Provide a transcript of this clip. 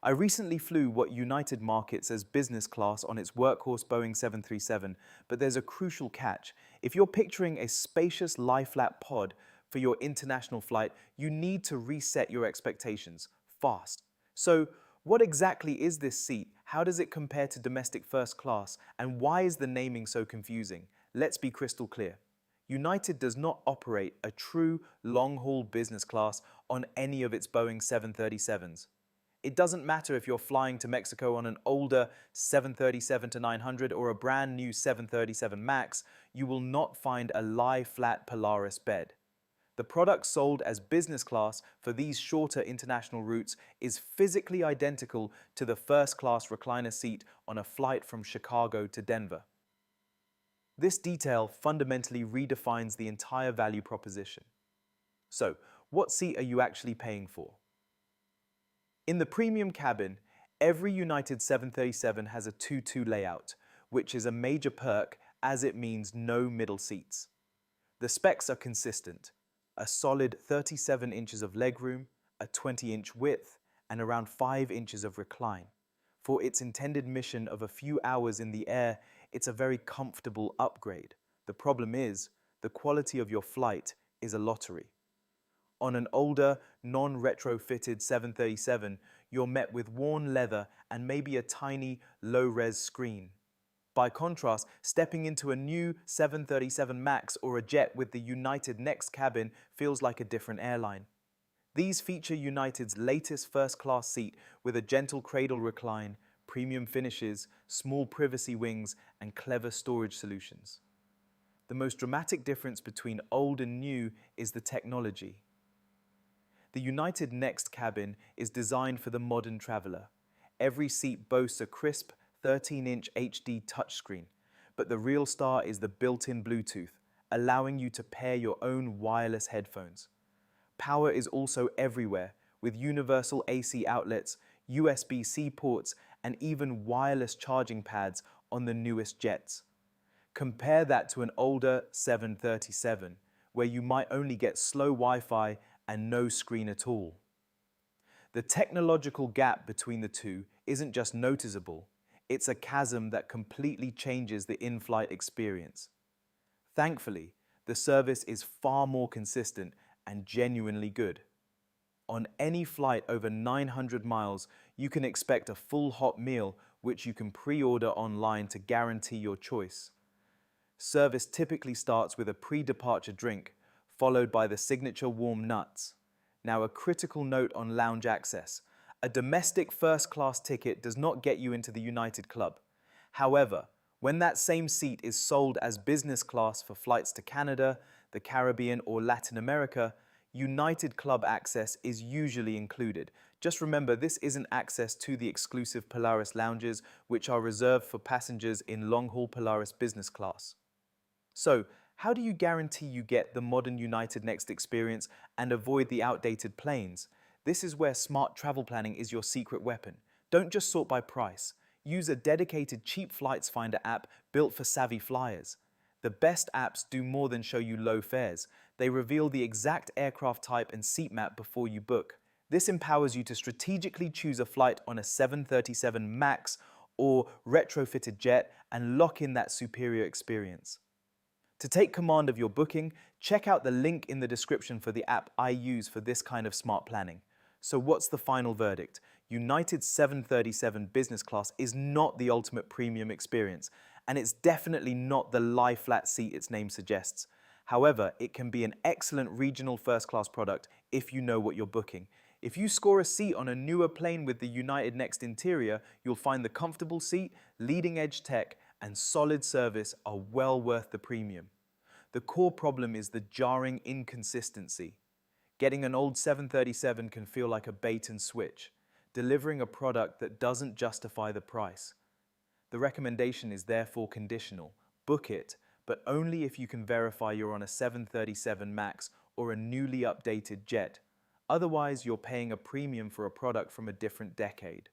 I recently flew what United markets as business class on its workhorse Boeing 737, but there's a crucial catch. If you're picturing a spacious lie-flat pod for your international flight, you need to reset your expectations fast. So, what exactly is this seat? How does it compare to domestic first class? And why is the naming so confusing? Let's be crystal clear. United does not operate a true long-haul business class on any of its Boeing 737s. It doesn't matter if you're flying to Mexico on an older 737-900 or a brand new 737 MAX, you will not find a lie-flat Polaris bed. The product sold as business class for these shorter international routes is physically identical to the first-class recliner seat on a flight from Chicago to Denver. This detail fundamentally redefines the entire value proposition. So, what seat are you actually paying for? In the premium cabin, every United 737 has a 2-2 layout, which is a major perk as it means no middle seats. The specs are consistent: a solid 37 inches of legroom, a 20-inch width, and around 5 inches of recline. For its intended mission of a few hours in the air, it's a very comfortable upgrade. The problem is, the quality of your flight is a lottery. On an older, non-retrofitted 737, you're met with worn leather and maybe a tiny, low-res screen. By contrast, stepping into a new 737 MAX or a jet with the United Next cabin feels like a different airline. These feature United's latest first-class seat with a gentle cradle recline, premium finishes, small privacy wings, and clever storage solutions. The most dramatic difference between old and new is the technology. The United Next cabin is designed for the modern traveler. Every seat boasts a crisp 13-inch HD touchscreen, but the real star is the built-in Bluetooth, allowing you to pair your own wireless headphones. Power is also everywhere, with universal AC outlets, USB-C ports, and even wireless charging pads on the newest jets. Compare that to an older 737, where you might only get slow Wi-Fi and no screen at all. The technological gap between the two isn't just noticeable, it's a chasm that completely changes the in-flight experience. Thankfully, the service is far more consistent and genuinely good. On any flight over 900 miles, you can expect a full hot meal which you can pre-order online to guarantee your choice. Service typically starts with a pre-departure drink, followed by the signature warm nuts. Now, a critical note on lounge access. A domestic first-class ticket does not get you into the United Club. However, when that same seat is sold as business class for flights to Canada, the Caribbean, or Latin America, United Club access is usually included. Just remember, this isn't access to the exclusive Polaris lounges, which are reserved for passengers in long-haul Polaris business class. So, how do you guarantee you get the modern United Next experience and avoid the outdated planes? This is where smart travel planning is your secret weapon. Don't just sort by price. Use a dedicated cheap flights finder app built for savvy flyers. The best apps do more than show you low fares. They reveal the exact aircraft type and seat map before you book. This empowers you to strategically choose a flight on a 737 MAX or retrofitted jet and lock in that superior experience. To take command of your booking, check out the link in the description for the app I use for this kind of smart planning. So what's the final verdict? United 737 business class is not the ultimate premium experience, and it's definitely not the lie-flat seat its name suggests. However, it can be an excellent regional first-class product if you know what you're booking. If you score a seat on a newer plane with the United Next interior, you'll find the comfortable seat, leading-edge tech, and solid service are well worth the premium. The core problem is the jarring inconsistency. Getting an old 737 can feel like a bait and switch, delivering a product that doesn't justify the price. The recommendation is therefore conditional. Book it, but only if you can verify you're on a 737 MAX or a newly updated jet. Otherwise, you're paying a premium for a product from a different decade.